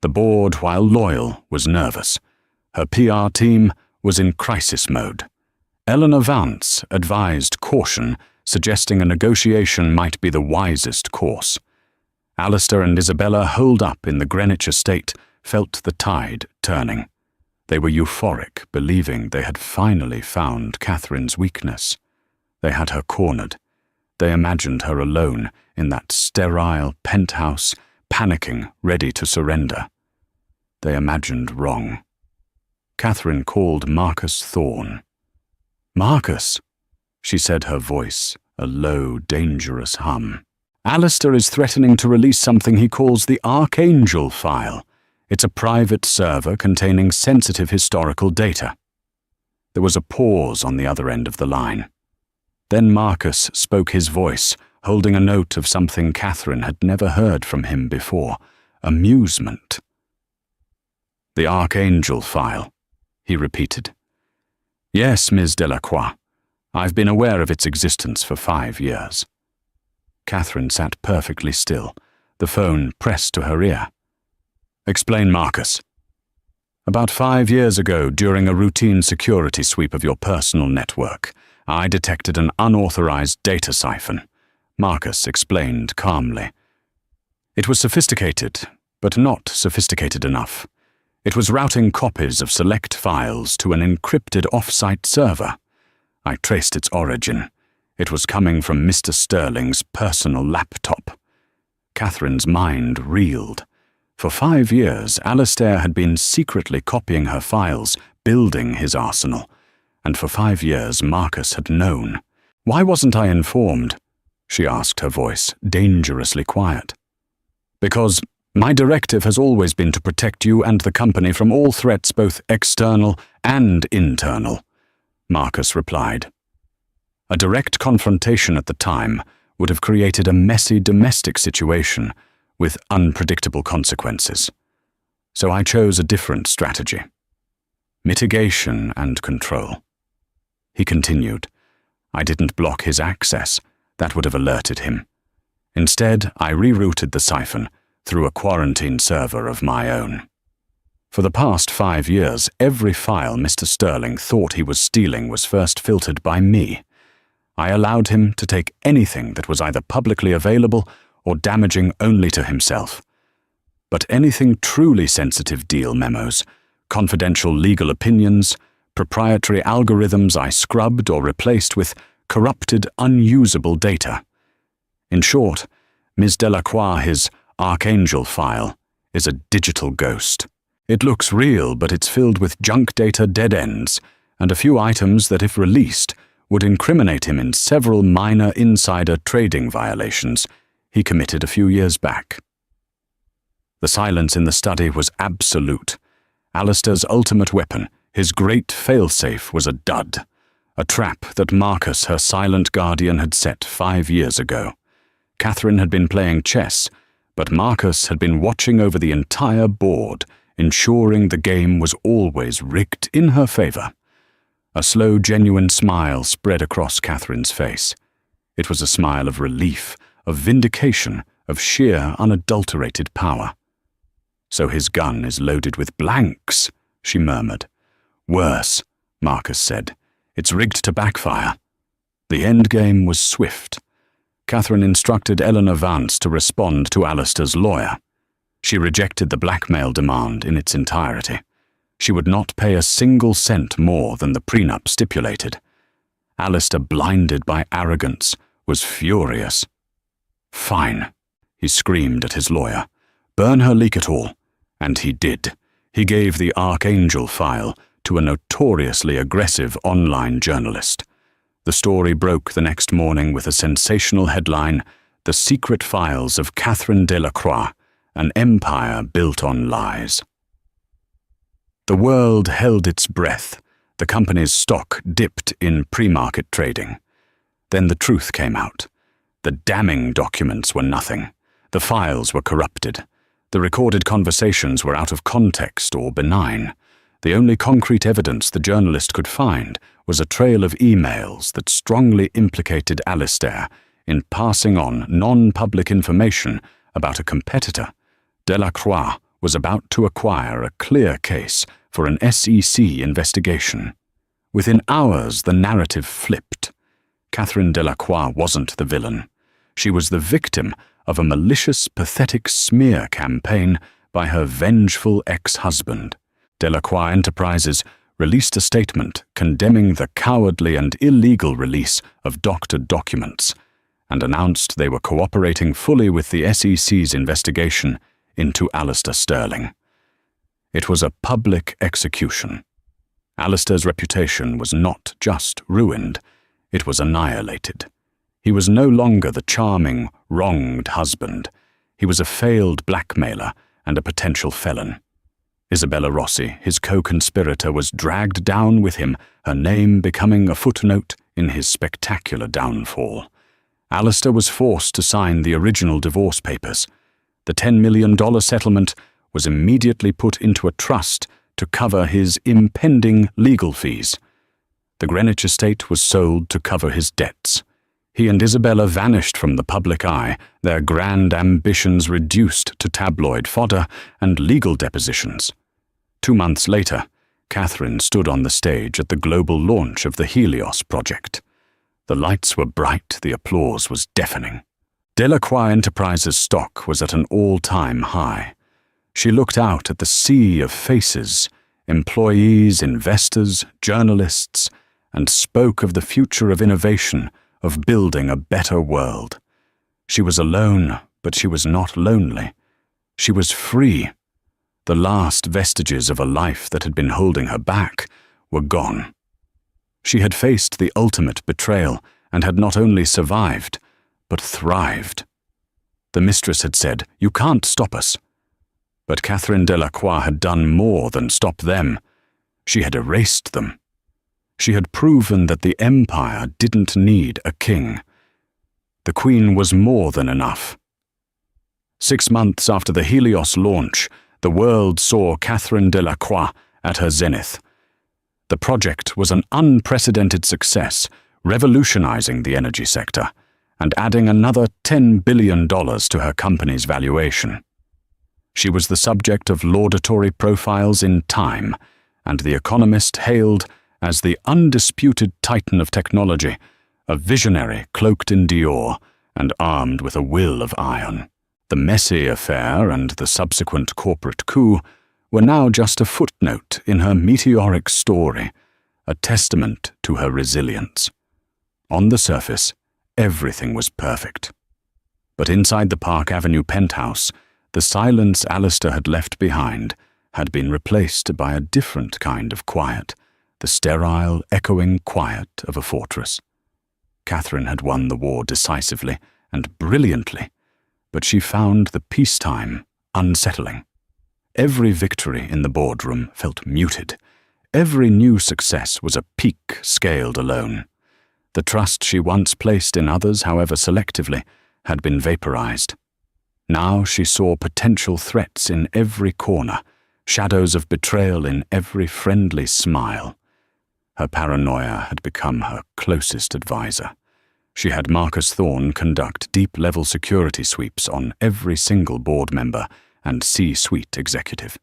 [SPEAKER 1] The board, while loyal, was nervous. Her PR team was in crisis mode. Eleanor Vance advised caution, suggesting a negotiation might be the wisest course. Alistair and Isabella, holed up in the Greenwich estate, felt the tide turning. They were euphoric, believing they had finally found Catherine's weakness. They had her cornered. They imagined her alone in that sterile penthouse, panicking, ready to surrender. They imagined wrong. Catherine called Marcus Thorne. "Marcus," she said, her voice a low, dangerous hum. "Alistair is threatening to release something he calls the Archangel file. It's a private server containing sensitive historical data." There was a pause on the other end of the line. Then Marcus spoke his voice, holding a note of something Catherine had never heard from him before: amusement. "The Archangel file," he repeated. "Yes, Ms. Delacroix. I've been aware of its existence for 5 years." Catherine sat perfectly still, the phone pressed to her ear. "Explain, Marcus." "About 5 years ago, during a routine security sweep of your personal network, I detected an unauthorized data siphon," Marcus explained calmly. "It was sophisticated, but not sophisticated enough. It was routing copies of select files to an encrypted off-site server. I traced its origin. It was coming from Mr. Sterling's personal laptop." Catherine's mind reeled. For 5 years, Alistair had been secretly copying her files, building his arsenal. And for 5 years, Marcus had known. "Why wasn't I informed?" she asked, her voice dangerously quiet. "Because my directive has always been to protect you and the company from all threats, both external and internal," Marcus replied. A direct confrontation at the time would have created a messy domestic situation with unpredictable consequences. So I chose a different strategy: mitigation and control. He continued. "I didn't block his access. That would have alerted him. Instead, I rerouted the siphon through a quarantine server of my own. For the past 5 years, every file Mr. Sterling thought he was stealing was first filtered by me. I allowed him to take anything that was either publicly available or damaging only to himself. But anything truly sensitive, deal memos, confidential legal opinions, proprietary algorithms, I scrubbed or replaced with corrupted, unusable data. In short, Ms. Delacroix, his Archangel file, is a digital ghost. It looks real, but it's filled with junk data dead ends, and a few items that, if released, would incriminate him in several minor insider trading violations he committed a few years back." The silence in the study was absolute. Alistair's ultimate weapon, his great failsafe, was a dud, a trap that Marcus, her silent guardian, had set 5 years ago. Catherine had been playing chess, but Marcus had been watching over the entire board, ensuring the game was always rigged in her favor. A slow, genuine smile spread across Catherine's face. It was a smile of relief, of vindication, of sheer, unadulterated power. "So his gun is loaded with blanks," she murmured. "Worse," Marcus said. "It's rigged to backfire." The endgame was swift. Catherine instructed Eleanor Vance to respond to Alistair's lawyer. She rejected the blackmail demand in its entirety. She would not pay a single cent more than the prenup stipulated. Alistair, blinded by arrogance, was furious. "Fine," he screamed at his lawyer. "Burn her, leak it all." And he did. He gave the Archangel file to a notoriously aggressive online journalist. The story broke the next morning with a sensational headline: "The Secret Files of Catherine Delacroix, an Empire Built on Lies." The world held its breath. The company's stock dipped in pre-market trading. Then the truth came out. The damning documents were nothing. The files were corrupted. The recorded conversations were out of context or benign. The only concrete evidence the journalist could find was a trail of emails that strongly implicated Alistair in passing on non-public information about a competitor. Delacroix was about to acquire a clear case for an SEC investigation. Within hours, the narrative flipped. Catherine Delacroix wasn't the villain. She was the victim of a malicious, pathetic smear campaign by her vengeful ex-husband. Delacroix Enterprises released a statement condemning the cowardly and illegal release of doctored documents and announced they were cooperating fully with the SEC's investigation into Alistair Sterling. It was a public execution. Alistair's reputation was not just ruined, it was annihilated. He was no longer the charming, wronged husband. He was a failed blackmailer and a potential felon. Isabella Rossi, his co-conspirator, was dragged down with him, her name becoming a footnote in his spectacular downfall. Alistair was forced to sign the original divorce papers. The $10 million settlement was immediately put into a trust to cover his impending legal fees. The Greenwich estate was sold to cover his debts. He and Isabella vanished from the public eye, their grand ambitions reduced to tabloid fodder and legal depositions. 2 months later, Catherine stood on the stage at the global launch of the Helios project. The lights were bright, the applause was deafening. Delacroix Enterprises' stock was at an all-time high. She looked out at the sea of faces, employees, investors, journalists, and spoke of the future of innovation, of building a better world. She was alone, but she was not lonely. She was free. The last vestiges of a life that had been holding her back were gone. She had faced the ultimate betrayal and had not only survived, but thrived. The mistress had said, "You can't stop us." But Catherine Delacroix had done more than stop them. She had erased them. She had proven that the empire didn't need a king. The queen was more than enough. 6 months after the Helios launch, the world saw Catherine Delacroix at her zenith. The project was an unprecedented success, revolutionizing the energy sector and adding another $10 billion to her company's valuation. She was the subject of laudatory profiles in Time, and The Economist hailed as the undisputed titan of technology, a visionary cloaked in Dior and armed with a will of iron. The messy affair and the subsequent corporate coup were now just a footnote in her meteoric story, a testament to her resilience. On the surface, everything was perfect. But inside the Park Avenue penthouse, the silence Alistair had left behind had been replaced by a different kind of quiet, the sterile, echoing quiet of a fortress. Catherine had won the war decisively and brilliantly, but she found the peacetime unsettling. Every victory in the boardroom felt muted. Every new success was a peak scaled alone. The trust she once placed in others, however selectively, had been vaporized. Now she saw potential threats in every corner, shadows of betrayal in every friendly smile. Her paranoia had become her closest advisor. She had Marcus Thorne conduct deep-level security sweeps on every single board member and C-suite executive.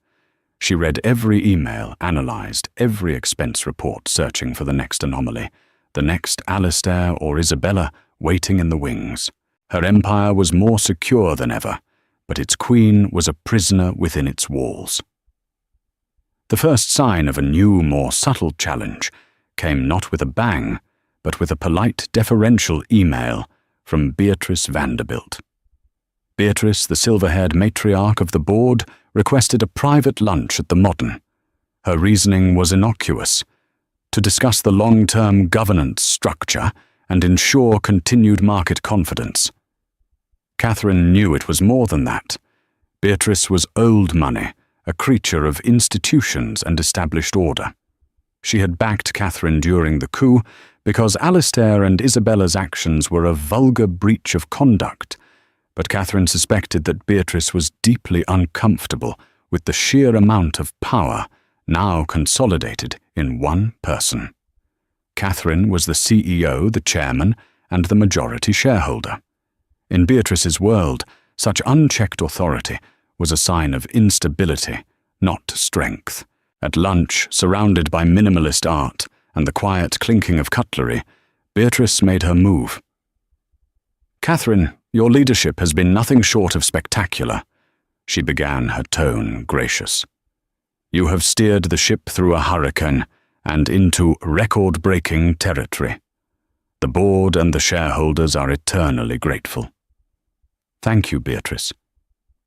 [SPEAKER 1] She read every email, analyzed every expense report, searching for the next anomaly, the next Alistair or Isabella waiting in the wings. Her empire was more secure than ever, but its queen was a prisoner within its walls. The first sign of a new, more subtle challenge came not with a bang, but with a polite, deferential email from Beatrice Vanderbilt. Beatrice, the silver-haired matriarch of the board, requested a private lunch at the Modern. Her reasoning was innocuous: to discuss the long-term governance structure and ensure continued market confidence. Catherine knew it was more than that. Beatrice was old money, a creature of institutions and established order. She had backed Catherine during the coup, because Alistair and Isabella's actions were a vulgar breach of conduct, but Catherine suspected that Beatrice was deeply uncomfortable with the sheer amount of power now consolidated in one person. Catherine was the CEO, the chairman, and the majority shareholder. In Beatrice's world, such unchecked authority was a sign of instability, not strength. At lunch, surrounded by minimalist art and the quiet clinking of cutlery, Beatrice made her move. "Catherine, your leadership has been nothing short of spectacular," she began, her tone gracious. "You have steered the ship through a hurricane and into record-breaking territory. The board and the shareholders are eternally grateful." "Thank you, Beatrice,"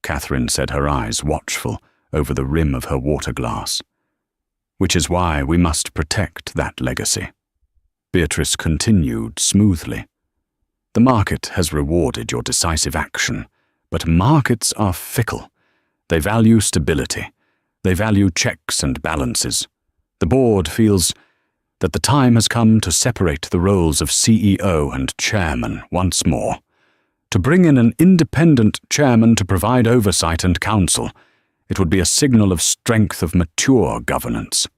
[SPEAKER 1] Catherine said, her eyes watchful over the rim of her water glass. "Which is why we must protect that legacy." Beatrice continued smoothly. "The market has rewarded your decisive action, but markets are fickle. They value stability. They value checks and balances. The board feels that the time has come to separate the roles of CEO and chairman once more. To bring in an independent chairman to provide oversight and counsel, it would be a signal of strength of mature governance."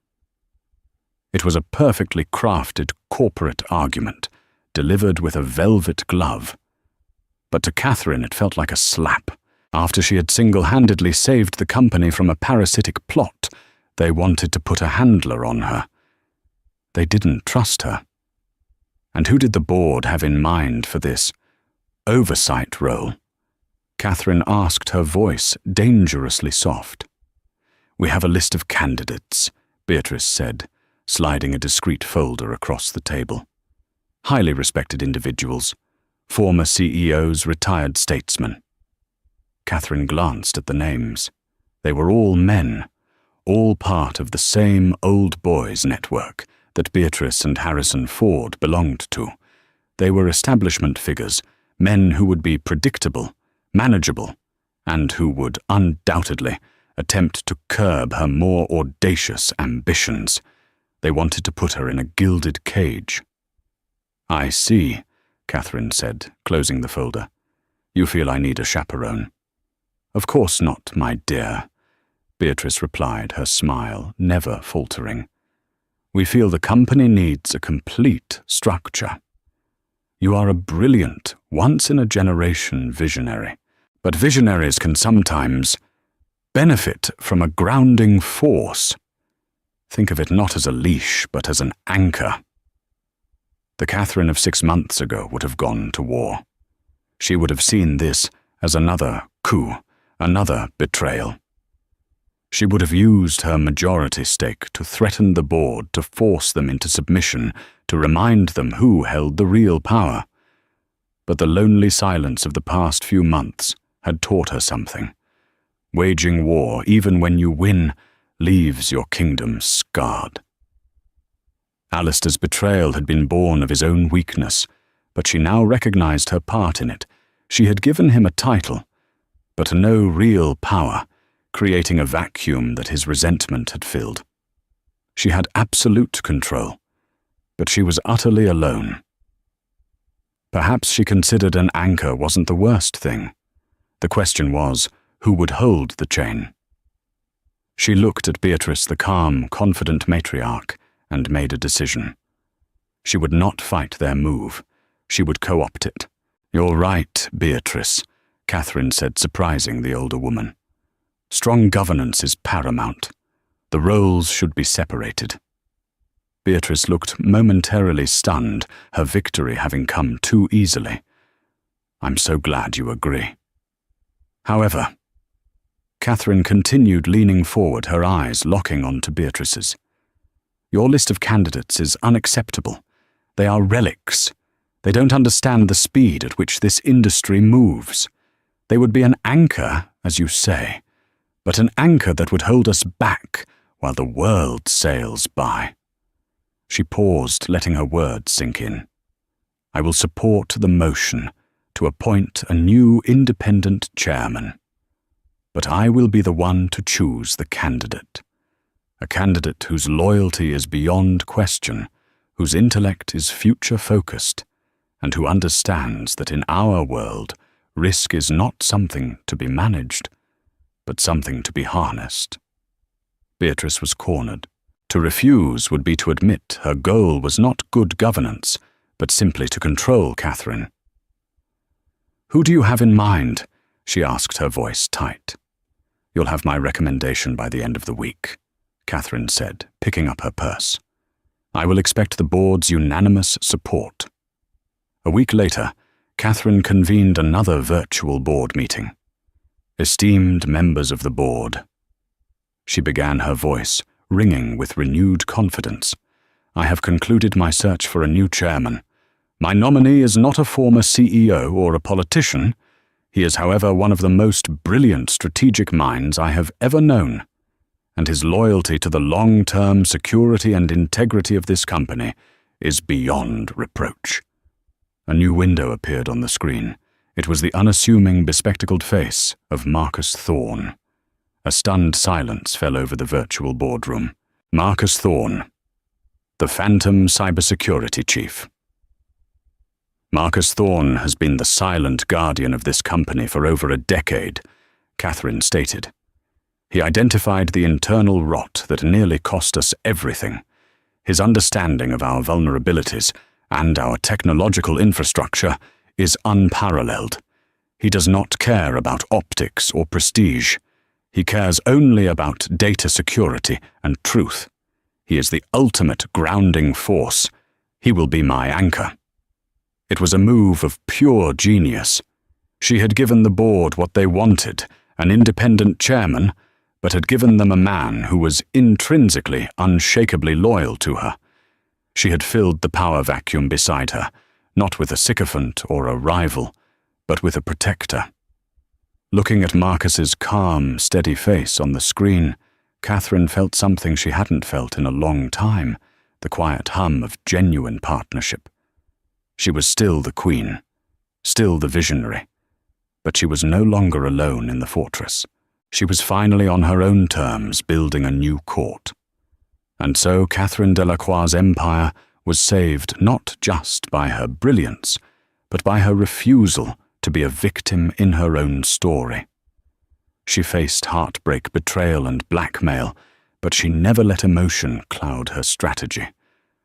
[SPEAKER 1] It was a perfectly crafted corporate argument, delivered with a velvet glove. But to Catherine it felt like a slap. After she had single-handedly saved the company from a parasitic plot, they wanted to put a handler on her. They didn't trust her. And who did the board have in mind for this oversight role? Catherine asked, her voice dangerously soft. "We have a list of candidates," Beatrice said, sliding a discreet folder across the table. "Highly respected individuals, former CEOs, retired statesmen." Catherine glanced at the names. They were all men, all part of the same old boys network that Beatrice and Harrison Ford belonged to. They were establishment figures, men who would be predictable, manageable, and who would undoubtedly attempt to curb her more audacious ambitions. They wanted to put her in a gilded cage. "I see," Catherine said, closing the folder. "You feel I need a chaperone." "Of course not, my dear," Beatrice replied, her smile never faltering. "We feel the company needs a complete structure. You are a brilliant, once-in-a-generation visionary, but visionaries can sometimes benefit from a grounding force. Think of it not as a leash, but as an anchor." The Catherine of 6 months ago would have gone to war. She would have seen this as another coup, another betrayal. She would have used her majority stake to threaten the board, to force them into submission, to remind them who held the real power. But the lonely silence of the past few months had taught her something. Waging war, even when you win, leaves your kingdom scarred. Alistair's betrayal had been born of his own weakness, but she now recognized her part in it. She had given him a title, but no real power, creating a vacuum that his resentment had filled. She had absolute control, but she was utterly alone. Perhaps she considered an anchor wasn't the worst thing. The question was, who would hold the chain? She looked at Beatrice, the calm, confident matriarch, and made a decision. She would not fight their move. She would co-opt it. "You're right, Beatrice," Catherine said, surprising the older woman. "Strong governance is paramount. The roles should be separated." Beatrice looked momentarily stunned, her victory having come too easily. "I'm so glad you agree." However, Catherine continued, leaning forward, her eyes locking onto Beatrice's. "Your list of candidates is unacceptable. They are relics. They don't understand the speed at which this industry moves. They would be an anchor, as you say, but an anchor that would hold us back while the world sails by." She paused, letting her words sink in. "I will support the motion to appoint a new independent chairman, but I will be the one to choose the candidate. A candidate whose loyalty is beyond question, whose intellect is future-focused, and who understands that in our world, risk is not something to be managed, but something to be harnessed. Beatrice was cornered. To refuse would be to admit her goal was not good governance, but simply to control Catherine. "Who do you have in mind?" she asked, her voice tight. "You'll have my recommendation by the end of the week," Catherine said, picking up her purse. "I will expect the board's unanimous support." A week later, Catherine convened another virtual board meeting. "Esteemed members of the board," she began, her voice ringing with renewed confidence, "I have concluded my search for a new chairman. My nominee is not a former CEO or a politician. He is, however, one of the most brilliant strategic minds I have ever known, and his loyalty to the long-term security and integrity of this company is beyond reproach." A new window appeared on the screen. It was the unassuming, bespectacled face of Marcus Thorne. A stunned silence fell over the virtual boardroom. Marcus Thorne, the Phantom Cybersecurity Chief. "Marcus Thorne has been the silent guardian of this company for over a decade," Catherine stated. "He identified the internal rot that nearly cost us everything. His understanding of our vulnerabilities and our technological infrastructure is unparalleled. He does not care about optics or prestige. He cares only about data security and truth. He is the ultimate grounding force. He will be my anchor." It was a move of pure genius. She had given the board what they wanted, an independent chairman, but had given them a man who was intrinsically, unshakably loyal to her. She had filled the power vacuum beside her, not with a sycophant or a rival, but with a protector. Looking at Marcus's calm, steady face on the screen, Catherine felt something she hadn't felt in a long time, the quiet hum of genuine partnership. She was still the queen, still the visionary, but she was no longer alone in the fortress. She was finally on her own terms, building a new court. And so Catherine Delacroix's empire was saved not just by her brilliance, but by her refusal to be a victim in her own story. She faced heartbreak, betrayal, and blackmail, but she never let emotion cloud her strategy.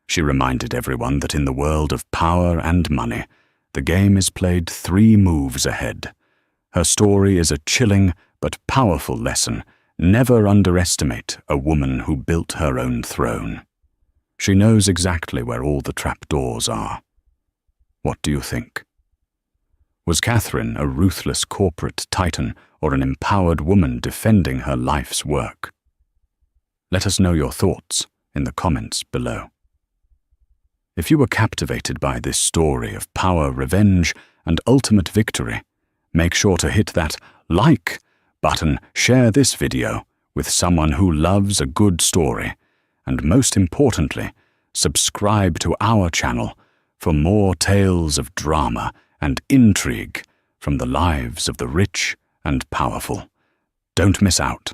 [SPEAKER 1] She reminded everyone that in the world of power and money, the game is played 3 moves ahead. Her story is a chilling but powerful lesson. Never underestimate a woman who built her own throne. She knows exactly where all the trapdoors are. What do you think? Was Catherine a ruthless corporate titan or an empowered woman defending her life's work? Let us know your thoughts in the comments below. If you were captivated by this story of power, revenge, and ultimate victory, make sure to hit that like button, share this video with someone who loves a good story, and most importantly, subscribe to our channel for more tales of drama and intrigue from the lives of the rich and powerful. Don't miss out.